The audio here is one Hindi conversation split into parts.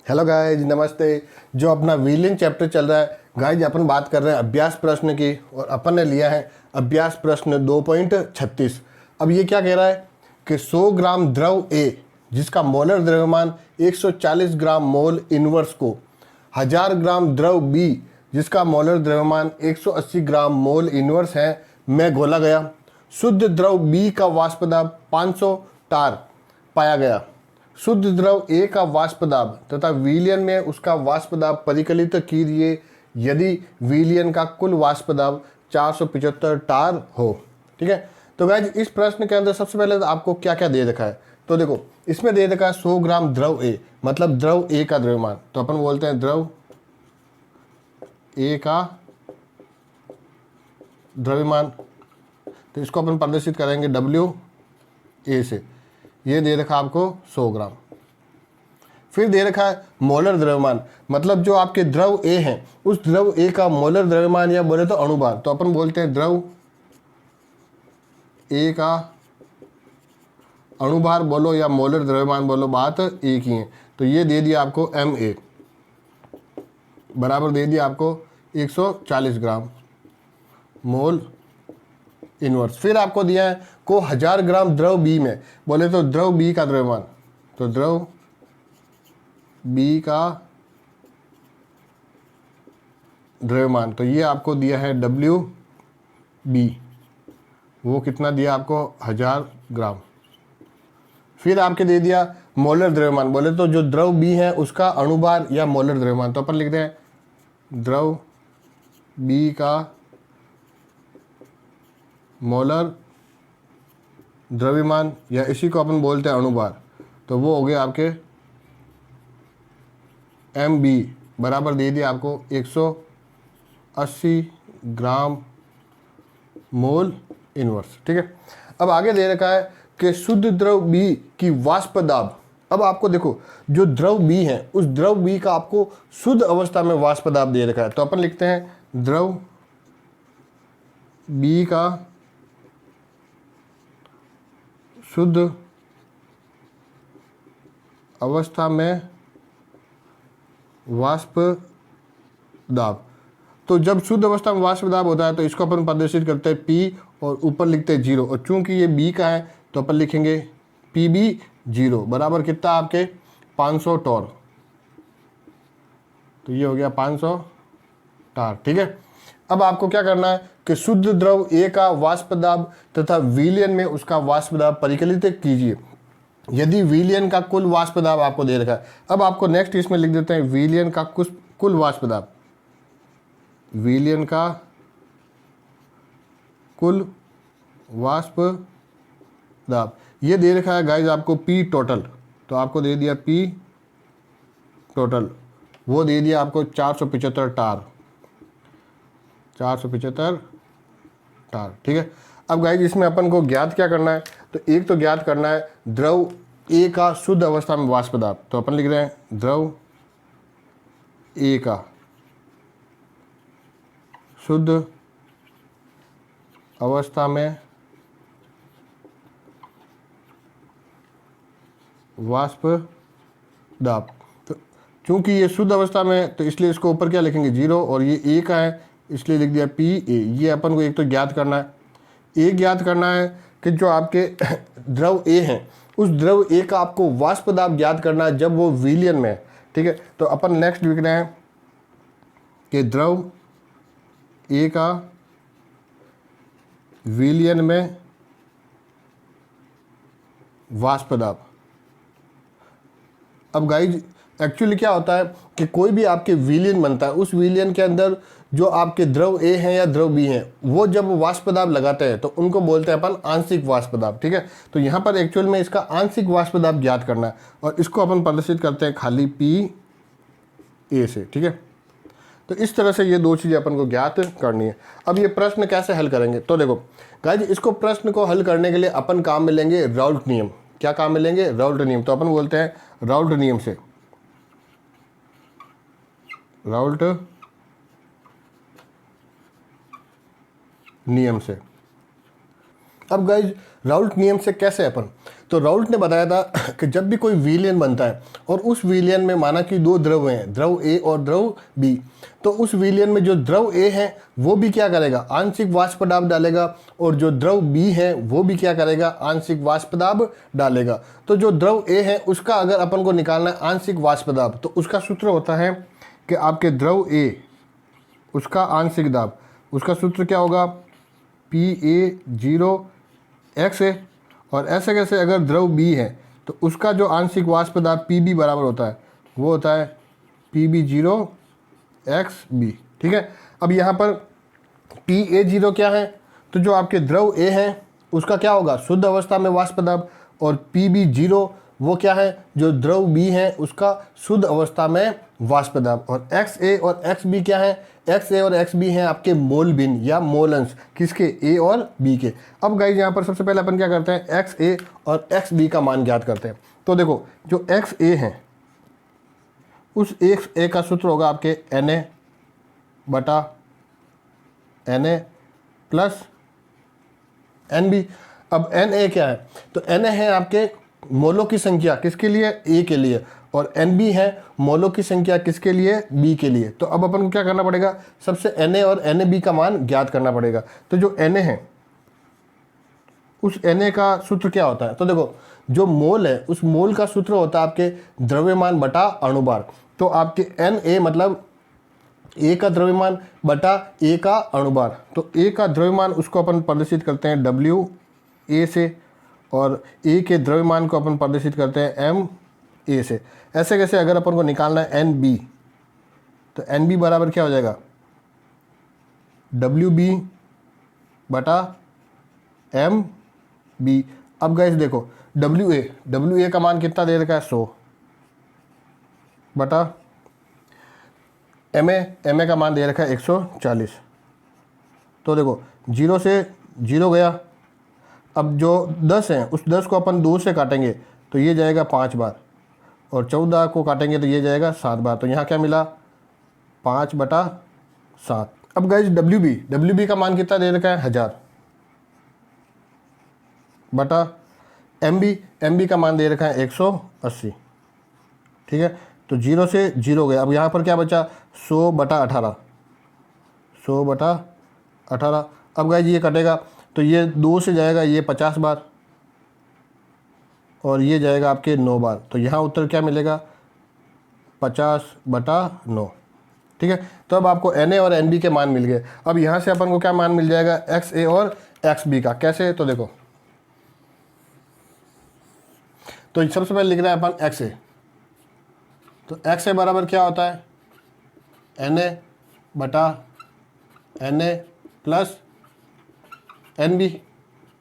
हेलो गाइज, नमस्ते। जो अपना व्हीलिंग चैप्टर चल रहा है गाइज, अपन बात कर रहे हैं अभ्यास प्रश्न की और अपन ने लिया है अभ्यास प्रश्न 2.36। अब ये क्या कह रहा है कि 100 ग्राम द्रव ए जिसका मोलर द्रव्यमान 140 ग्राम मोल इनवर्स को 1000 ग्राम द्रव बी जिसका मोलर द्रव्यमान 180 ग्राम मोल इनवर्स है में घोला गया। शुद्ध द्रव बी का वाष्प दाब 500 टार पाया गया। शुद्ध द्रव ए का वाष्प दाब तथा विलयन में उसका वाष्प दाब परिकलित कीजिए यदि विलयन का कुल वाष्प दाब 475 टार हो। ठीक है, तो गाइज इस प्रश्न के अंदर सबसे पहले तो आपको क्या क्या दे रखा है। तो देखो, इसमें दे रखा है 100 ग्राम द्रव ए, मतलब द्रव ए का द्रव्यमान, तो अपन बोलते हैं द्रव ए का द्रव्यमान, तो इसको अपन प्रदर्शित करेंगे डब्ल्यू ए से। ये दे रखा आपको 100 ग्राम। फिर दे रखा है मोलर द्रव्यमान, मतलब जो आपके द्रव ए हैं उस द्रव ए का मोलर द्रव्यमान या बोले तो अणुभार, तो अपन बोलते हैं द्रव ए का अणुभार बोलो या मोलर द्रव्यमान बोलो, बात एक ही है। तो ये दे दिया आपको एम ए बराबर दे दिया आपको 140 ग्राम मोल इनवर्स। फिर आपको दिया है को 1000 ग्राम द्रव बी में, बोले तो द्रव बी का द्रव्यमान, तो द्रव बी का द्रव्यमान, तो ये आपको दिया है डब्ल्यू बी, वो कितना दिया आपको 1000 ग्राम। फिर आपके दे दिया मोलर द्रव्यमान, बोले तो जो द्रव बी है उसका अणुभार या मोलर द्रव्यमान, तो अपन लिखते हैं द्रव बी का मोलर द्रव्यमान या इसी को अपन बोलते हैं अणुभार, तो वो हो गया आपके एम बी बराबर दे दिया आपको 180 ग्राम मोल इनवर्स। ठीक है, अब आगे दे रखा है कि शुद्ध द्रव बी की वाष्प दाब। अब आपको देखो, जो द्रव बी है उस द्रव बी का आपको शुद्ध अवस्था में वाष्प दाब दे रखा है, तो अपन लिखते हैं द्रव बी का शुद्ध अवस्था में वाष्प दाब। तो जब शुद्ध अवस्था में वाष्प दाब होता है तो इसको अपन प्रदर्शित करते हैं P और ऊपर लिखते हैं 0, और चूंकि ये B का है तो अपन लिखेंगे PB 0 बराबर कितना आपके 500 टॉर, तो ये हो गया 500 टार। ठीक है, अब आपको क्या करना है कि शुद्ध द्रव ए का वाष्प दाब तथा विलयन में उसका वाष्प दाब परिकलित कीजिए यदि विलयन का कुल वाष्प दाब आपको दे रखा है। अब आपको नेक्स्ट इसमें लिख देते हैं विलयन का कुल वाष्प दाब, विलयन का कुल वाष्प दाब ये दे रखा है गाइज आपको P टोटल, तो आपको दे दिया P टोटल, वो दे दिया आपको 475 टार, 475 टार। ठीक है, अब गाइज इसमें अपन को ज्ञात क्या करना है, तो एक तो ज्ञात करना है द्रव ए का शुद्ध अवस्था में वाष्प दाब, तो अपन लिख रहे हैं द्रव ए का शुद्ध अवस्था में वाष्प दाब। तो चूंकि ये शुद्ध अवस्था में तो इसलिए इसको ऊपर क्या लिखेंगे 0, और ये ए का है इसलिए लिख दिया पी ए। ये अपन को एक तो ज्ञात करना है, एक ज्ञात करना है कि जो आपके द्रव ए हैं उस द्रव ए का आपको वाष्प दाब ज्ञात करना है जब वो विलयन में है। ठीक है, तो अपन नेक्स्ट लिख रहे हैं कि द्रव ए का विलयन में वाष्प दाब। अब गाइज एक्चुअली क्या होता है कि कोई भी आपके विलयन बनता है, उस विलयन के अंदर जो आपके द्रव ए हैं या द्रव बी हैं वो जब वाष्प दाब लगाते हैं तो उनको बोलते हैं अपन आंशिक वाष्प दाब। ठीक है, तो यहाँ पर एक्चुअल में इसका आंशिक वाष्प दाब ज्ञात करना है और इसको अपन प्रदर्शित करते हैं खाली पी ए से। ठीक है, तो इस तरह से ये दो चीज़ें अपन को ज्ञात करनी है। अब ये प्रश्न कैसे हल करेंगे, तो देखो गाइज इसको प्रश्न को हल करने के लिए अपन काम में लेंगे राउल्ट नियम। क्या काम में लेंगे, राउल्ट नियम, तो अपन बोलते हैं राउल्ट नियम से, राउल्ट नियम से। अब गाइज राउल्ट नियम से कैसे अपन, तो राउल्ट ने बताया था कि जब भी कोई विलयन बनता है और उस विलयन में माना कि दो द्रव हैं, द्रव ए और द्रव बी, तो उस विलयन में जो द्रव ए है वो भी क्या करेगा, आंशिक वाष्प दाब डालेगा, और जो द्रव बी है वो भी क्या करेगा, आंशिक वाष्प दाब डालेगा। तो जो द्रव ए है उसका अगर अपन को निकालना है आंशिक वाष्प दाब, तो उसका सूत्र होता है कि आपके द्रव ए उसका आंशिक दाब, उसका सूत्र क्या होगा, PA0 x है, और ऐसे कैसे अगर द्रव बी है तो उसका जो आंशिक वाष्प दाब PB बराबर होता है वो होता है PB0 XB। ठीक है, अब यहाँ पर PA0 क्या है, तो जो आपके द्रव ए है उसका क्या होगा, शुद्ध अवस्था में वाष्प दाब, और PB0 वो क्या है, जो द्रव बी है उसका शुद्ध अवस्था में वाष्प दाब, और XA और XB क्या है, XA और XB हैं आपके मोल भिन्न या मोल अंश, किसके, A और B के। अब गाइस यहाँ पर सबसे पहले अपन क्या करते हैं, XA और XB का मान ज्ञात करते हैं। तो देखो जो XA है उस XA का सूत्र होगा आपके Na बटा Na प्लस NB। अब Na क्या है, तो Na है आपके मोलों की संख्या किसके लिए, A के लिए, और NB है मोलों की संख्या किसके लिए, B के लिए। तो अब अपन को क्या करना पड़ेगा, सबसे Na और NB का मान ज्ञात करना पड़ेगा। तो जो Na है उस Na का सूत्र क्या होता है, तो देखो जो मोल है उस मोल का सूत्र होता है आपके द्रव्यमान बटा अणुभार। तो आपके Na मतलब A का द्रव्यमान बटा A का अणुभार, तो A का द्रव्यमान उसको अपन प्रदर्शित करते हैं WA से, और A के द्रव्यमान को अपन प्रदर्शित करते हैं MA से। ऐसे कैसे अगर अपन को निकालना है NB, तो NB बराबर क्या हो जाएगा, WB बटा MB। अब गाइस देखो WA का मान कितना दे रखा है, 100 बटा MA का मान दे रखा है 140। तो देखो 0 से 0 गया, अब जो 10 है उस 10 को अपन 2 से काटेंगे तो ये जाएगा 5 बार, और 14 को काटेंगे तो ये जाएगा 7 बार। तो यहाँ क्या मिला, 5 बटा 7। अब गाइस WB का मान कितना दे रखा है, 1000 बटा MB का मान दे रखा है 180। ठीक है, तो 0 से 0 गया। अब यहाँ पर क्या बचा, 100 बटा 18, 100 बटा 18। अब गाइस ये कटेगा तो ये 2 से जाएगा ये 50 बार, और ये जाएगा आपके 9 बार। तो यहाँ उत्तर क्या मिलेगा, 50 बटा 9। ठीक है, तो अब आपको Na और NB के मान मिल गए। अब यहाँ से अपन को क्या मान मिल जाएगा, XA और XB का। कैसे, तो देखो, तो सबसे पहले लिख रहे हैं अपन XA, तो XA बराबर क्या होता है, Na बटा Na प्लस NB।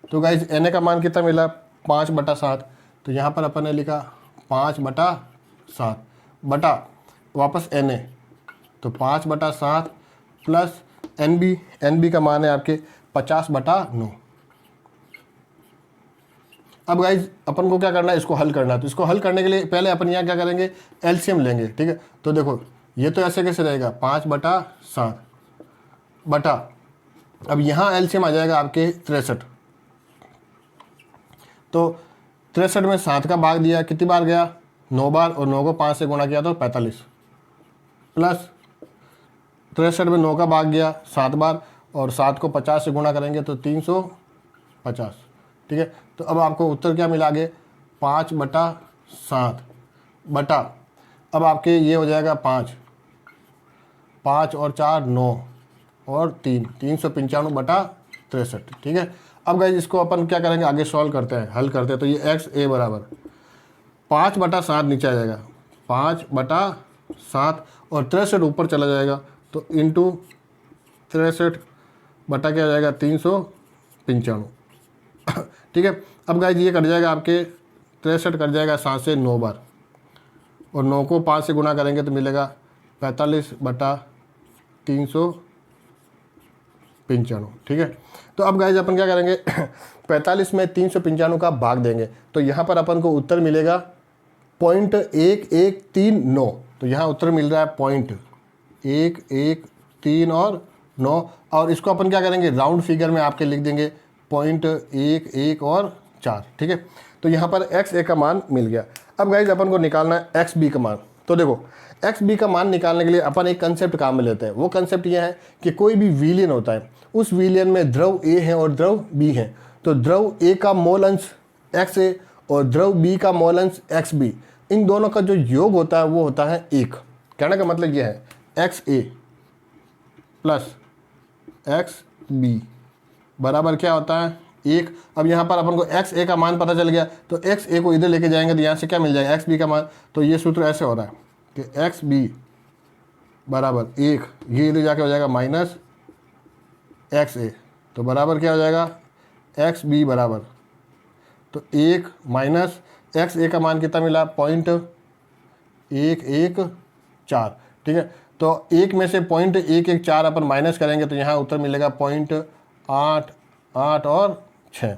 तो गाइज Na का मान कितना मिला, 5 बटा 7। तो यहाँ पर अपन ने लिखा 5 बटा 7 बटा वापस Na, तो 5 बटा 7 प्लस NB का मान है आपके 50 बटा 9। अब गाइज अपन को क्या करना है, इसको हल करना है। तो इसको हल करने के लिए पहले अपन यहाँ क्या करेंगे, एलसीएम लेंगे। ठीक है, तो देखो ये तो ऐसे कैसे रहेगा, 5 बटा 7 बटा, अब यहाँ एलसीएम आ जाएगा आपके 63। तो 63 में 7 का भाग दिया, कितनी बार गया, 9 बार, और 9 को 5 से गुणा किया तो 45, प्लस 63 में 9 का भाग गया 7 बार, और 7 को 50 से गुणा करेंगे तो 350। ठीक है, तो अब आपको उत्तर क्या मिला आगे, 5 बटा 7 बटा, अब आपके ये हो जाएगा 5 और 4 9 और 395 बटा 63। ठीक है, अब गाइस इसको अपन क्या करेंगे, आगे सॉल्व करते हैं, हल करते हैं। तो ये XA बराबर 5 बटा 7 नीचे आ जाएगा, 5 बटा 7, और 63 ऊपर चला जाएगा, तो इंटू 63 बटा क्या आ जाएगा, 395। ठीक है, अब गाइस ये कट जाएगा आपके 63 कट जाएगा 7 से 9 बार, और 9 को 5 से गुणा करेंगे तो मिलेगा 45 बटा 395। ठीक है, तो अब गाइस अपन क्या करेंगे 45 में 395 का भाग देंगे, तो यहाँ पर अपन को उत्तर मिलेगा 0.1139। तो यहाँ उत्तर मिल रहा है 0.113 और 9, और इसको अपन क्या करेंगे, राउंड फिगर में आपके लिख देंगे 0.11 और 4। ठीक है, तो यहाँ पर एक्स ए का मान मिल गया। अब गाइज अपन को निकालना है एक्स बी का मान। तो देखो एक्स बी का मान निकालने के लिए अपन एक कंसेप्ट काम में लेते हैं। वो कंसेप्ट ये है कि कोई भी विलियन होता है, उस विलियन में द्रव ए है और द्रव बी है। तो द्रव ए का मोल अंश एक्स ए और द्रव बी का मोल अंश एक्स बी, इन दोनों का जो योग होता है वो होता है 1। कहने का मतलब ये है x A plus x B बराबर क्या होता है 1। अब यहाँ पर अपन को एक्स ए का मान पता चल गया, तो एक्स ए को इधर लेके जाएंगे तो यहाँ से क्या मिल जाएगा एक्स बी का मान। तो ये सूत्र ऐसे हो रहा है कि एक्स बी बराबर 1, ये इधर जाके हो जाएगा माइनस एक्स ए, तो बराबर क्या हो जाएगा एक्स बी बराबर तो 1 माइनस एक्स ए का मान कितना मिला 0.114। ठीक है, तो 1 में से 0.114 अपन माइनस करेंगे तो यहाँ उत्तर मिलेगा 0.88 और 6।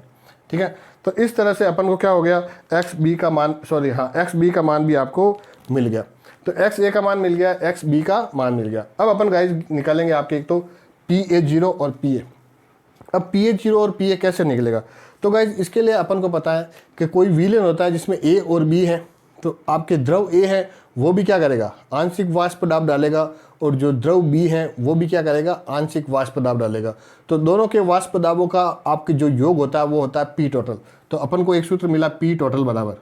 ठीक है, तो इस तरह से अपन को क्या हो गया एक्स बी का मान, सॉरी हाँ एक्स बी का मान भी आपको मिल गया। तो एक्स ए का मान मिल गया, एक्स बी का मान मिल गया। अब अपन गाइज निकालेंगे आपके एक तो पी ए जीरो और पी ए। अब पी ए जीरो और पी ए कैसे निकलेगा, तो गाइज इसके लिए अपन को पता है कि कोई विलयन होता है जिसमें ए और बी है, तो आपके द्रव ए है वो भी क्या करेगा आंशिक वाष्प दाब डालेगा, और जो द्रव बी है वो भी क्या करेगा आंशिक वाष्प दाब डालेगा। तो दोनों के वाष्प दाबों का आपके जो योग होता है वो होता है पी टोटल। तो अपन को एक सूत्र मिला पी टोटल बराबर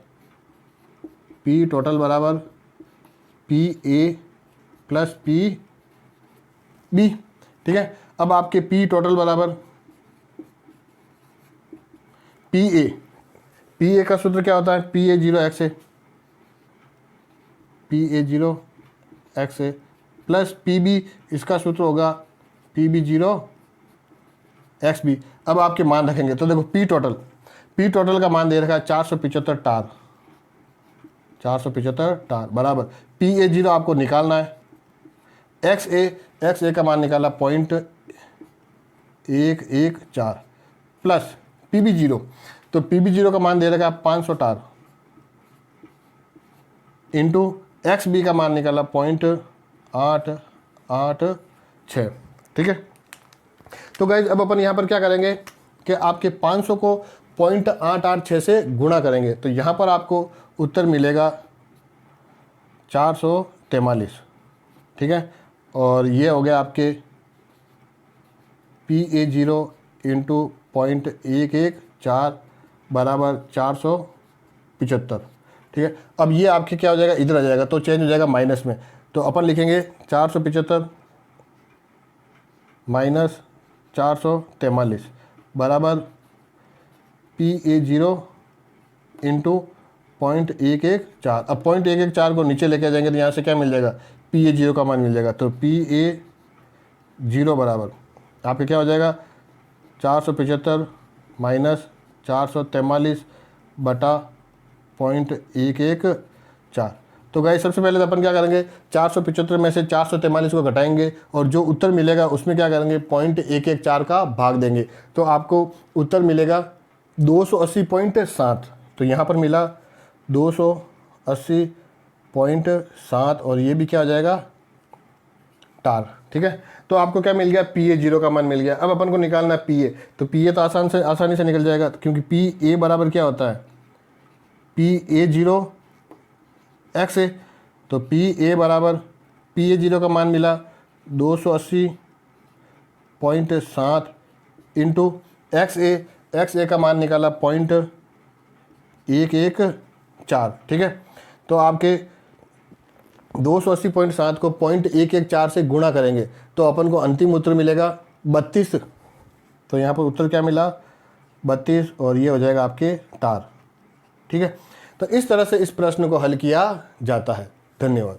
P A plus P B. ठीक है, अब आपके पी टोटल बराबर पी ए का सूत्र क्या होता है P A zero X A plus P B, इसका सूत्र होगा P B zero X B. अब आपके मान रखेंगे तो देखो पी टोटल का मान दे रखा है 475 टार बराबर पी ए जीरो आपको निकालना है, एक्स ए का मान निकाला 0.114 प्लस पी बी जीरो, तो पी बी जीरो का मान दे रखा है 500 टार इंटू एक्स बी का मान निकाला 0.886। ठीक है, तो गाइज अब अपन यहाँ पर क्या करेंगे कि आपके 500 को 0.886 से गुणा करेंगे, तो यहाँ पर आपको उत्तर मिलेगा 443। ठीक है, और ये हो गया आपके पी ए जीरो इंटू 0.114 बराबर 475। ठीक है, अब ये आपके क्या हो जाएगा इधर आ जाएगा तो चेंज हो जाएगा माइनस में, तो अपन लिखेंगे 475 माइनस 443 बराबर पी ए जीरो इंटू 0.114। अब 0.114 को नीचे लेके जाएंगे तो यहाँ से क्या मिल जाएगा पी ए जीरो का मान मिल जाएगा, तो पी ए जीरो बराबर आपके क्या हो जाएगा 475 माइनस 443 बटा 0.114। तो गाइस सबसे पहले तो अपन क्या करेंगे 475 में से 443 को घटाएंगे और जो उत्तर मिलेगा उसमें क्या करेंगे 0.114 का भाग देंगे, तो आपको उत्तर मिलेगा 280.7। तो यहाँ पर मिला 280.7 और ये भी क्या हो जाएगा टार। ठीक है, तो आपको क्या मिल गया पी ए जीरो का मान मिल गया। अब अपन को निकालना है पी ए, तो पी ए तो आसानी से निकल जाएगा क्योंकि पी ए बराबर क्या होता है पी ए जीरो एक्स ए, तो पी ए बराबर पी ए जीरो का मान मिला 280.7 इंटू एक्स ए का मान निकाला 0.114। ठीक है, तो आपके 280.7 को 0.114 से गुणा करेंगे तो अपन को अंतिम उत्तर मिलेगा 32। तो यहाँ पर उत्तर क्या मिला 32 और ये हो जाएगा आपके टार। ठीक है, तो इस तरह से इस प्रश्न को हल किया जाता है। धन्यवाद।